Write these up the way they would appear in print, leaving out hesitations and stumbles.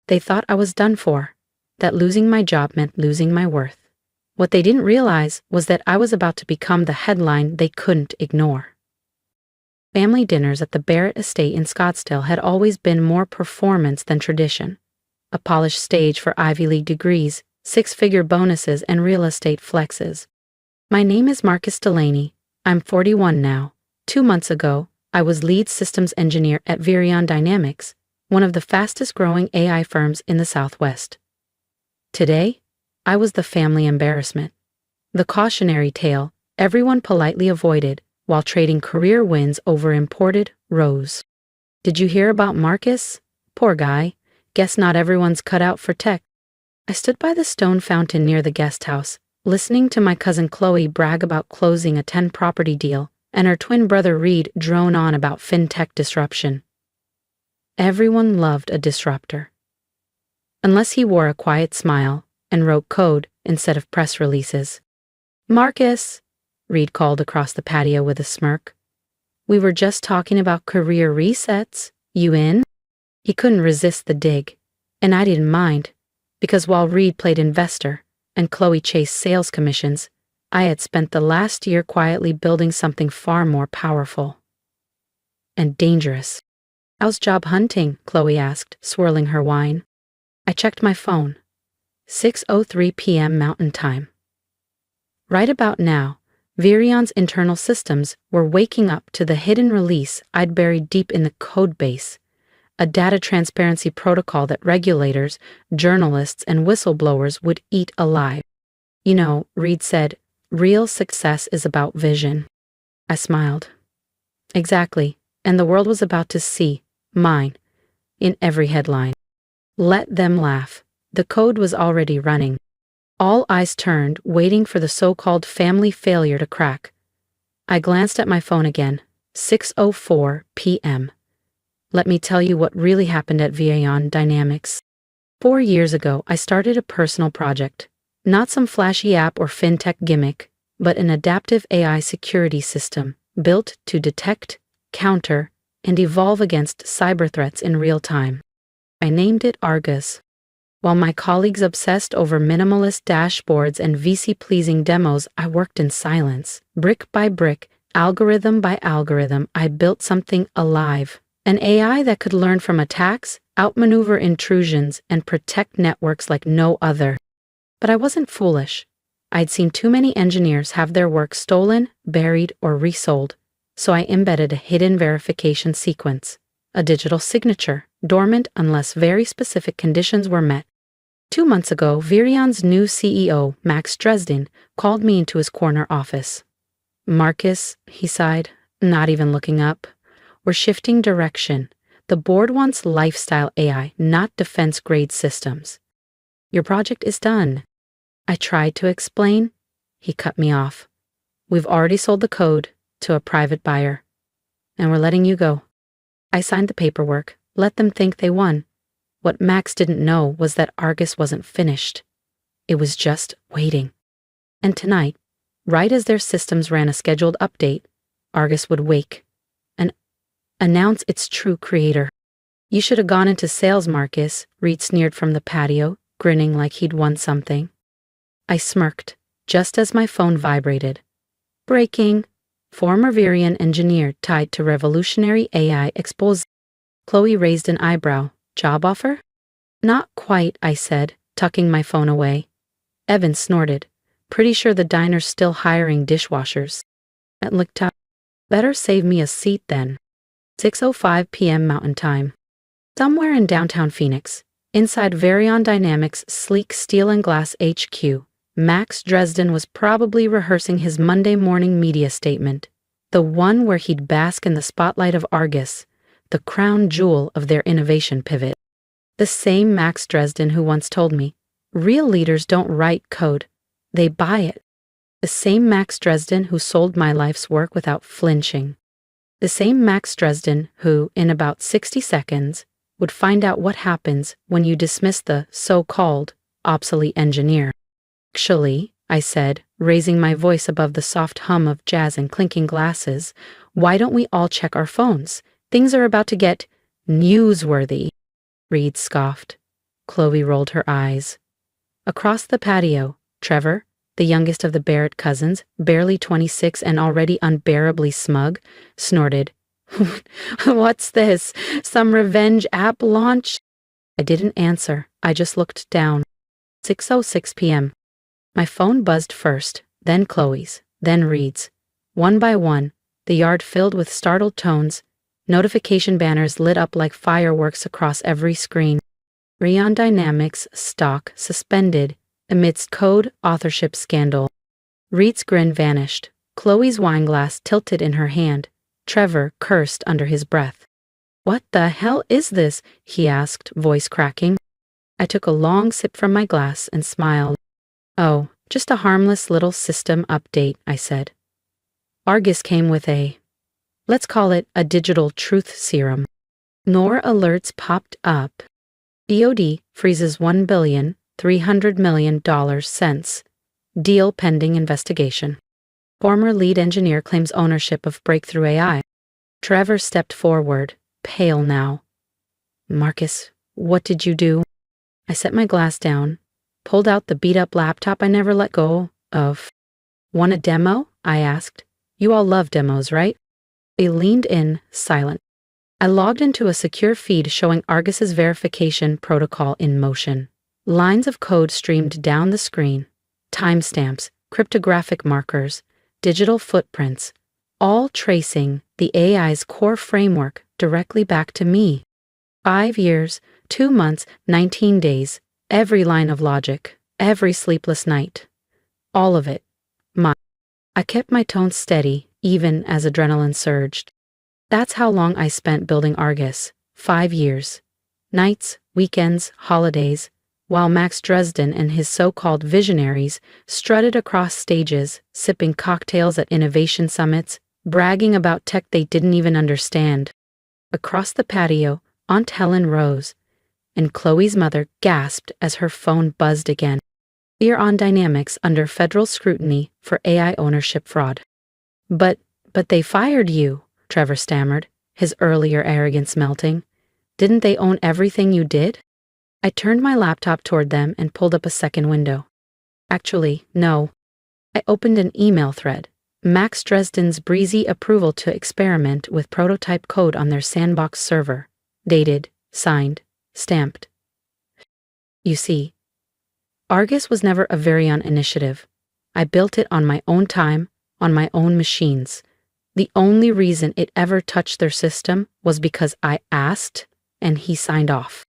They thought I was done for, that losing my job meant losing my worth. What they didn't realize was that I was about to become the headline they couldn't ignore. Family dinners at the Barrett estate in Scottsdale had always been more performance than tradition. A polished stage for Ivy League degrees, six-figure bonuses, and real estate flexes. My name is Marcus Delaney. I'm 41 now. 2 months ago, I was lead systems engineer at Vireon Dynamics, one of the fastest-growing AI firms in the Southwest. Today, I was the family embarrassment. The cautionary tale everyone politely avoided while trading career wins over imported rosé. Did you hear about Marcus? Poor guy. Guess not everyone's cut out for tech. I stood by the stone fountain near the guest house, listening to my cousin Chloe brag about closing a 10-property deal and her twin brother Reed drone on about fintech disruption. Everyone loved a disruptor. Unless he wore a quiet smile and wrote code instead of press releases. Marcus, Reed called across the patio with a smirk. We were just talking about career resets. You in? He couldn't resist the dig, and I didn't mind, because while Reed played investor and Chloe chased sales commissions, I had spent the last year quietly building something far more powerful and dangerous. How's job hunting? Chloe asked, swirling her wine. I checked my phone. 6:03 p.m. Mountain Time. Right about now, Vireon's internal systems were waking up to the hidden release I'd buried deep in the code base, a data transparency protocol that regulators, journalists, and whistleblowers would eat alive. You know, Reed said, real success is about vision. I smiled. Exactly, and the world was about to see mine in every headline. Let them laugh. The code was already running. All eyes turned, waiting for the so-called family failure to crack. I glanced at my phone again. 6:04 p.m. Let me tell you what really happened at Vireon Dynamics. 4 years ago, I started a personal project. Not some flashy app or fintech gimmick, but an adaptive AI security system built to detect, counter, and evolve against cyber threats in real time. I named it Argus. While my colleagues obsessed over minimalist dashboards and VC-pleasing demos, I worked in silence. Brick by brick, algorithm by algorithm, I built something alive. An AI that could learn from attacks, outmaneuver intrusions, and protect networks like no other. But I wasn't foolish. I'd seen too many engineers have their work stolen, buried, or resold, so I embedded a hidden verification sequence. A digital signature, dormant unless very specific conditions were met. 2 months ago, Vireon's new CEO, Max Dresden, called me into his corner office. Marcus, he sighed, not even looking up. We're shifting direction. The board wants lifestyle AI, not defense-grade systems. Your project is done. I tried to explain. He cut me off. We've already sold the code to a private buyer, and we're letting you go. I signed the paperwork, let them think they won. What Max didn't know was that Argus wasn't finished. It was just waiting. And tonight, right as their systems ran a scheduled update, Argus would wake and announce its true creator. You should have gone into sales, Marcus, Reed sneered from the patio, grinning like he'd won something. I smirked, just as my phone vibrated. Breaking. Former Vireon engineer tied to revolutionary AI exposed. Chloe raised an eyebrow. Job offer? Not quite, I said, tucking my phone away. Evan snorted. Pretty sure the diner's still hiring dishwashers. I looked up. Better save me a seat then. 6:05 p.m. Mountain Time. Somewhere in downtown Phoenix, inside Vireon Dynamics' sleek steel and glass HQ, Max Dresden was probably rehearsing his Monday morning media statement, the one where he'd bask in the spotlight of Argus, the crown jewel of their innovation pivot. The same Max Dresden who once told me, real leaders don't write code, they buy it. The same Max Dresden who sold my life's work without flinching. The same Max Dresden who, in about 60 seconds, would find out what happens when you dismiss the so-called obsolete engineer. Actually, I said, raising my voice above the soft hum of jazz and clinking glasses, why don't we all check our phones? Things are about to get newsworthy. Reed scoffed. Chloe rolled her eyes. Across the patio, Trevor, the youngest of the Barrett cousins, barely 26 and already unbearably smug, snorted. What's this? Some revenge app launch? I didn't answer. I just looked down. 6:06 p.m. My phone buzzed first, then Chloe's, then Reed's. One by one, the yard filled with startled tones. Notification banners lit up like fireworks across every screen. Vireon Dynamics stock suspended amidst code authorship scandal. Reed's grin vanished. Chloe's wineglass tilted in her hand. Trevor cursed under his breath. What the hell is this? He asked, voice cracking. I took a long sip from my glass and smiled. Oh, just a harmless little system update, I said. Argus came with let's call it a digital truth serum. Nor alerts popped up. DoD freezes $1.3 billion cents. Deal pending investigation. Former lead engineer claims ownership of breakthrough AI. Trevor stepped forward, pale now. Marcus, what did you do? I set my glass down, pulled out the beat-up laptop I never let go of. Want a demo? I asked. You all love demos, right? They leaned in, silent. I logged into a secure feed showing Argus's verification protocol in motion. Lines of code streamed down the screen. Timestamps, cryptographic markers, digital footprints, all tracing the AI's core framework directly back to me. 5 years, 2 months, 19 days, every line of logic, every sleepless night. All of it. Mine. I kept my tone steady, even as adrenaline surged. That's how long I spent building Argus. 5 years. Nights, weekends, holidays, while Max Dresden and his so-called visionaries strutted across stages, sipping cocktails at innovation summits, bragging about tech they didn't even understand. Across the patio, Aunt Helen rose, and Chloe's mother gasped as her phone buzzed again. Vireon Dynamics under federal scrutiny for AI ownership fraud. But they fired you, Trevor stammered, his earlier arrogance melting. Didn't they own everything you did? I turned my laptop toward them and pulled up a second window. Actually, no. I opened an email thread. Max Dresden's breezy approval to experiment with prototype code on their sandbox server. Dated, signed, stamped. You see, Argus was never a Vireon initiative. I built it on my own time, on my own machines. The only reason it ever touched their system was because I asked, and he signed off.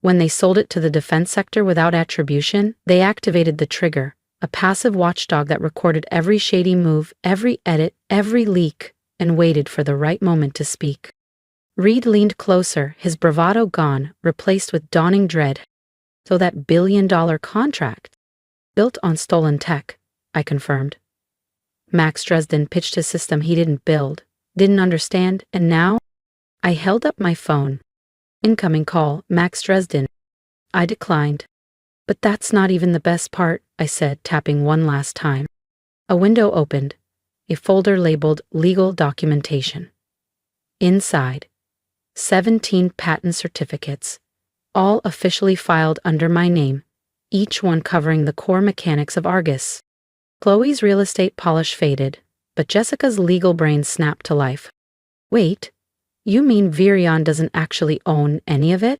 When they sold it to the defense sector without attribution, they activated the trigger, a passive watchdog that recorded every shady move, every edit, every leak, and waited for the right moment to speak. Reed leaned closer, his bravado gone, replaced with dawning dread. So that billion-dollar contract? Built on stolen tech, I confirmed. Max Dresden pitched a system he didn't build, didn't understand, and now? I held up my phone. Incoming call, Max Dresden. I declined. But that's not even the best part, I said, tapping one last time. A window opened, a folder labeled Legal Documentation. Inside, 17 patent certificates, all officially filed under my name, each one covering the core mechanics of Argus. Chloe's real estate polish faded, but Jessica's legal brain snapped to life. Wait, you mean Vireon doesn't actually own any of it?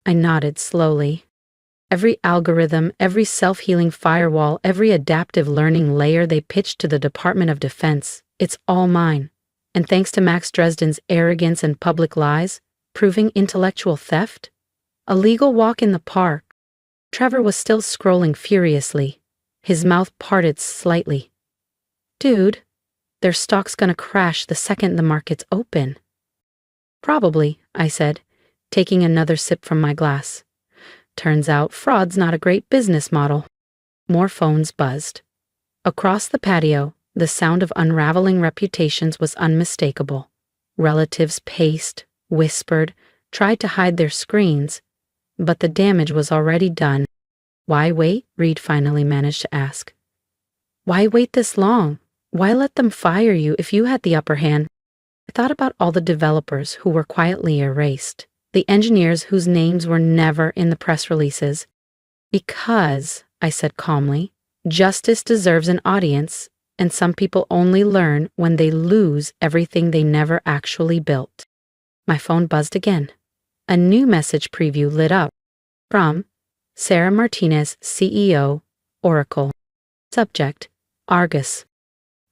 I nodded slowly. Every algorithm, every self-healing firewall, every adaptive learning layer they pitched to the Department of Defense, it's all mine. And thanks to Max Dresden's arrogance and public lies, proving intellectual theft? A legal walk in the park. Trevor was still scrolling furiously, his mouth parted slightly. Dude, their stock's gonna crash the second the markets open. Probably, I said, taking another sip from my glass. Turns out fraud's not a great business model. More phones buzzed. Across the patio, the sound of unraveling reputations was unmistakable. Relatives paced, whispered, tried to hide their screens, but the damage was already done. Why wait? Reed finally managed to ask. Why wait this long? Why let them fire you if you had the upper hand? I thought about all the developers who were quietly erased, the engineers whose names were never in the press releases. Because, I said calmly, justice deserves an audience, and some people only learn when they lose everything they never actually built. My phone buzzed again. A new message preview lit up. From Sarah Martinez, CEO, Oracle. Subject, Argus.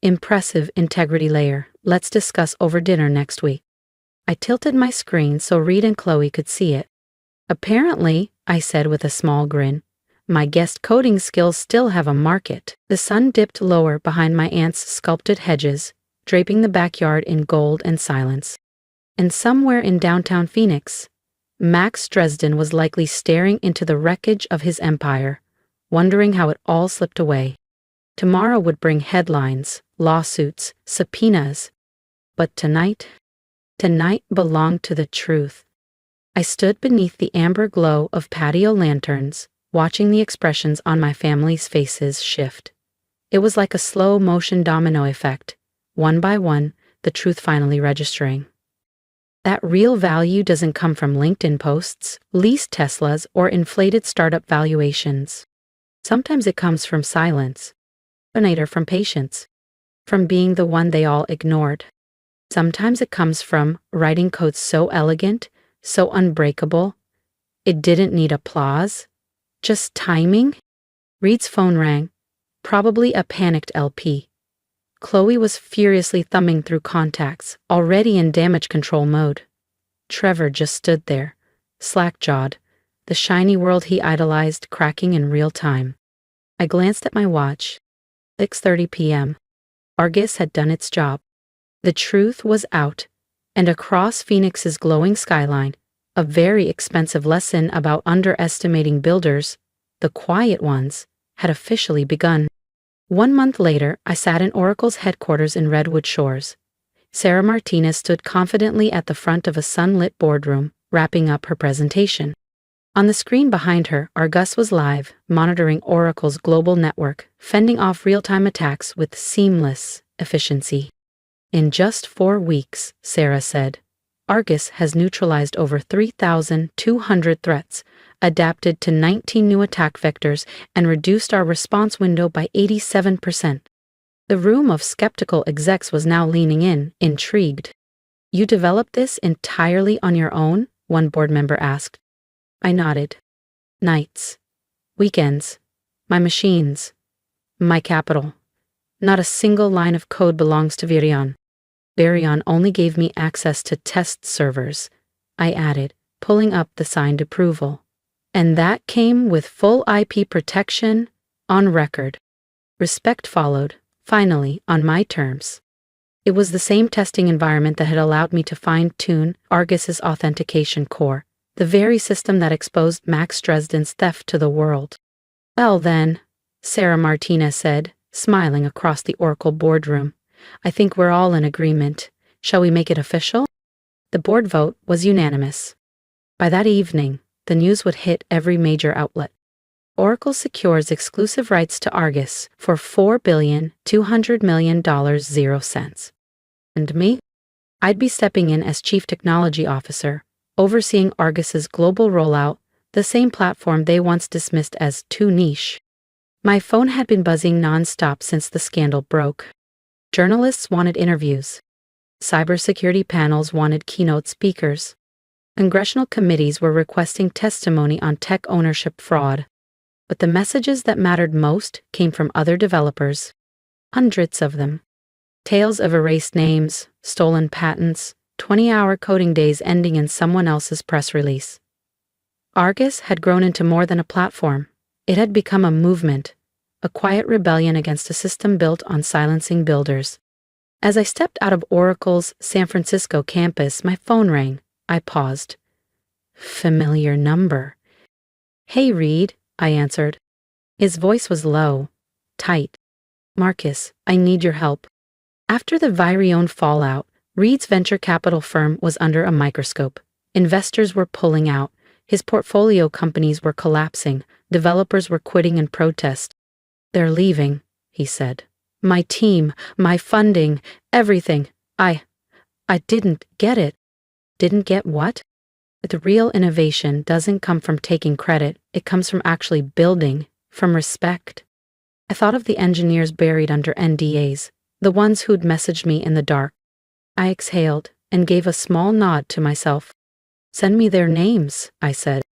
Impressive integrity layer. Let's discuss over dinner next week. I tilted my screen so Reed and Chloe could see it. Apparently, I said with a small grin, my guest coding skills still have a market. The sun dipped lower behind my aunt's sculpted hedges, draping the backyard in gold and silence. And somewhere in downtown Phoenix, Max Dresden was likely staring into the wreckage of his empire, wondering how it all slipped away. Tomorrow would bring headlines, lawsuits, subpoenas. But tonight belonged to the truth. I stood beneath the amber glow of patio lanterns, watching the expressions on my family's faces shift. It was like a slow-motion domino effect, one by one, the truth finally registering. That real value doesn't come from LinkedIn posts, leased Teslas, or inflated startup valuations. Sometimes it comes from silence, from patience, from being the one they all ignored. Sometimes it comes from writing code so elegant, so unbreakable, it didn't need applause, just timing. Reed's phone rang, probably a panicked LP. Chloe was furiously thumbing through contacts, already in damage control mode. Trevor just stood there, slack-jawed, the shiny world he idolized cracking in real time. I glanced at my watch. 6:30 p.m. Argus had done its job. The truth was out, and across Phoenix's glowing skyline, a very expensive lesson about underestimating builders, the quiet ones, had officially begun. 1 month later, I sat in Oracle's headquarters in Redwood Shores. Sarah Martinez stood confidently at the front of a sunlit boardroom, wrapping up her presentation. On the screen behind her, Argus was live, monitoring Oracle's global network, fending off real-time attacks with seamless efficiency. In just 4 weeks, Sarah said, Argus has neutralized over 3,200 threats, adapted to 19 new attack vectors, and reduced our response window by 87%. The room of skeptical execs was now leaning in, intrigued. You developed this entirely on your own? One board member asked. I nodded. Nights. Weekends. My machines. My capital. Not a single line of code belongs to Vireon. Vireon only gave me access to test servers, I added, pulling up the signed approval. And that came with full IP protection, on record. Respect followed, finally, on my terms. It was the same testing environment that had allowed me to fine-tune Argus's authentication core, the very system that exposed Max Dresden's theft to the world. Well then, Sarah Martinez said, smiling across the Oracle boardroom, I think we're all in agreement. Shall we make it official? The board vote was unanimous. By that evening, the news would hit every major outlet. Oracle secures exclusive rights to Argus for $4,200,000,000. And me? I'd be stepping in as Chief Technology Officer, overseeing Argus's global rollout, the same platform they once dismissed as too niche. My phone had been buzzing non-stop since the scandal broke. Journalists wanted interviews. Cybersecurity panels wanted keynote speakers. Congressional committees were requesting testimony on tech ownership fraud. But the messages that mattered most came from other developers. Hundreds of them. Tales of erased names, stolen patents, 20-hour coding days ending in someone else's press release. Argus had grown into more than a platform. It had become a movement, a quiet rebellion against a system built on silencing builders. As I stepped out of Oracle's San Francisco campus, my phone rang. I paused. Familiar number. Hey, Reed, I answered. His voice was low, tight. Marcus, I need your help. After the Vireon fallout, Reed's venture capital firm was under a microscope. Investors were pulling out. His portfolio companies were collapsing. Developers were quitting in protest. They're leaving, he said. My team, my funding, everything. I didn't get it. Didn't get what? The real innovation doesn't come from taking credit, it comes from actually building, from respect. I thought of the engineers buried under NDAs, the ones who'd messaged me in the dark. I exhaled and gave a small nod to myself. Send me their names, I said.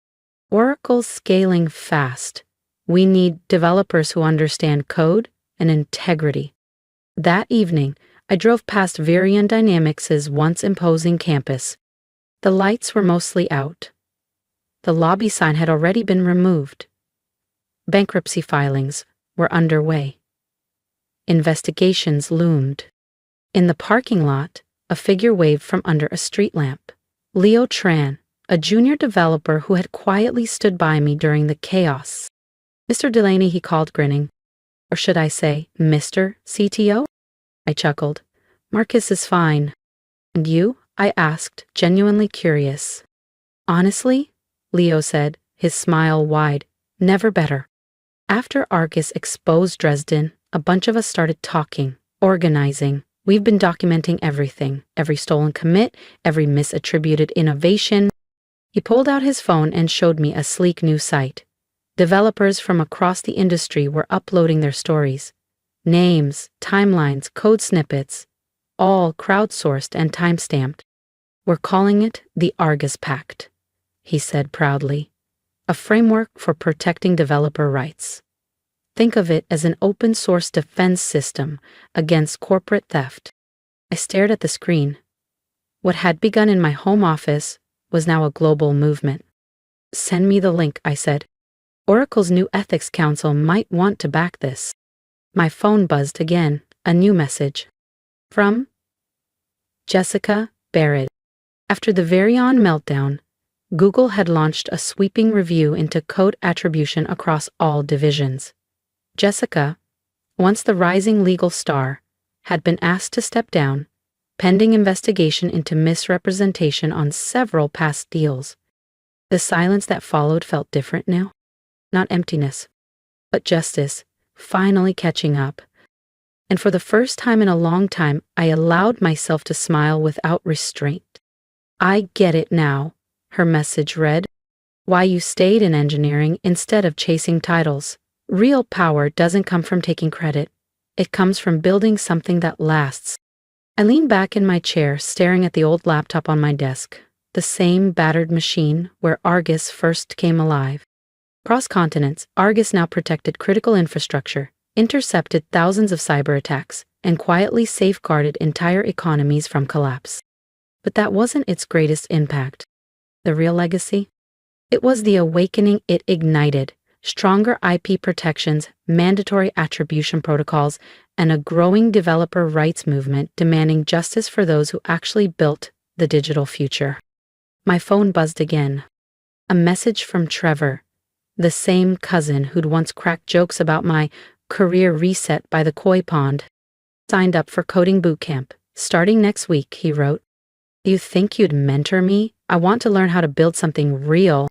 Oracle's scaling fast. We need developers who understand code and integrity. That evening, I drove past Vireon Dynamics' once imposing campus. The lights were mostly out. The lobby sign had already been removed. Bankruptcy filings were underway. Investigations loomed. In the parking lot, a figure waved from under a street lamp. Leo Tran, a junior developer who had quietly stood by me during the chaos. Mr. Delaney, he called, grinning. Or should I say, Mr. CTO? I chuckled. Marcus is fine. And you? I asked, genuinely curious. Honestly, Leo said, his smile wide, never better. After Argus exposed Dresden, a bunch of us started talking, organizing. We've been documenting everything, every stolen commit, every misattributed innovation. He pulled out his phone and showed me a sleek new site. Developers from across the industry were uploading their stories. Names, timelines, code snippets, all crowdsourced and timestamped. We're calling it the Argus Pact, he said proudly. A framework for protecting developer rights. Think of it as an open-source defense system against corporate theft. I stared at the screen. What had begun in my home office was now a global movement. Send me the link, I said. Oracle's new ethics council might want to back this. My phone buzzed again, a new message. From Jessica Barrett. After the Vireon meltdown, Google had launched a sweeping review into code attribution across all divisions. Jessica, once the rising legal star, had been asked to step down, pending investigation into misrepresentation on several past deals. The silence that followed felt different now. Not emptiness, but justice, finally catching up. And for the first time in a long time, I allowed myself to smile without restraint. I get it now, her message read. Why you stayed in engineering instead of chasing titles. Real power doesn't come from taking credit. It comes from building something that lasts. I leaned back in my chair, staring at the old laptop on my desk, the same battered machine where Argus first came alive. Across continents, Argus now protected critical infrastructure, intercepted thousands of cyber attacks, and quietly safeguarded entire economies from collapse. But that wasn't its greatest impact. The real legacy? It was the awakening it ignited. Stronger IP protections, mandatory attribution protocols, and a growing developer rights movement demanding justice for those who actually built the digital future. My phone buzzed again. A message from Trevor, the same cousin who'd once cracked jokes about my career reset by the koi pond. Signed up for coding bootcamp. Starting next week, he wrote. Do you think you'd mentor me? I want to learn how to build something real.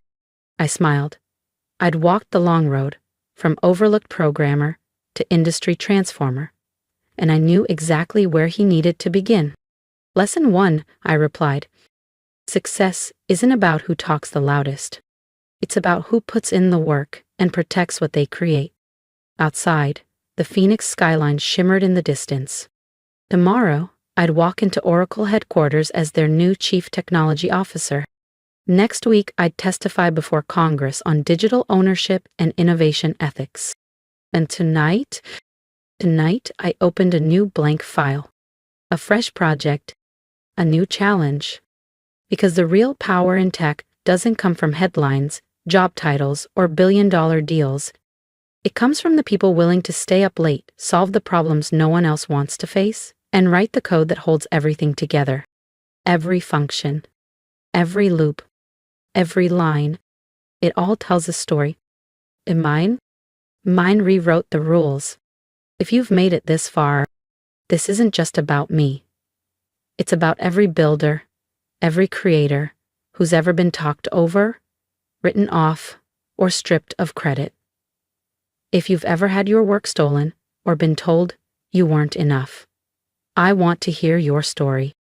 I smiled. I'd walked the long road, from overlooked programmer to industry transformer, and I knew exactly where he needed to begin. Lesson 1, I replied. Success isn't about who talks the loudest. It's about who puts in the work and protects what they create. Outside, the Phoenix skyline shimmered in the distance. Tomorrow, I'd walk into Oracle headquarters as their new chief technology officer. Next week, I'd testify before Congress on digital ownership and innovation ethics. And tonight, I opened a new blank file. A fresh project, a new challenge. Because the real power in tech doesn't come from headlines, job titles, or billion-dollar deals. It comes from the people willing to stay up late, solve the problems no one else wants to face, and write the code that holds everything together. Every function, every loop, every line, it all tells a story. And mine rewrote the rules. If you've made it this far, this isn't just about me. It's about every builder, every creator who's ever been talked over, written off, or stripped of credit. If you've ever had your work stolen or been told you weren't enough, I want to hear your story.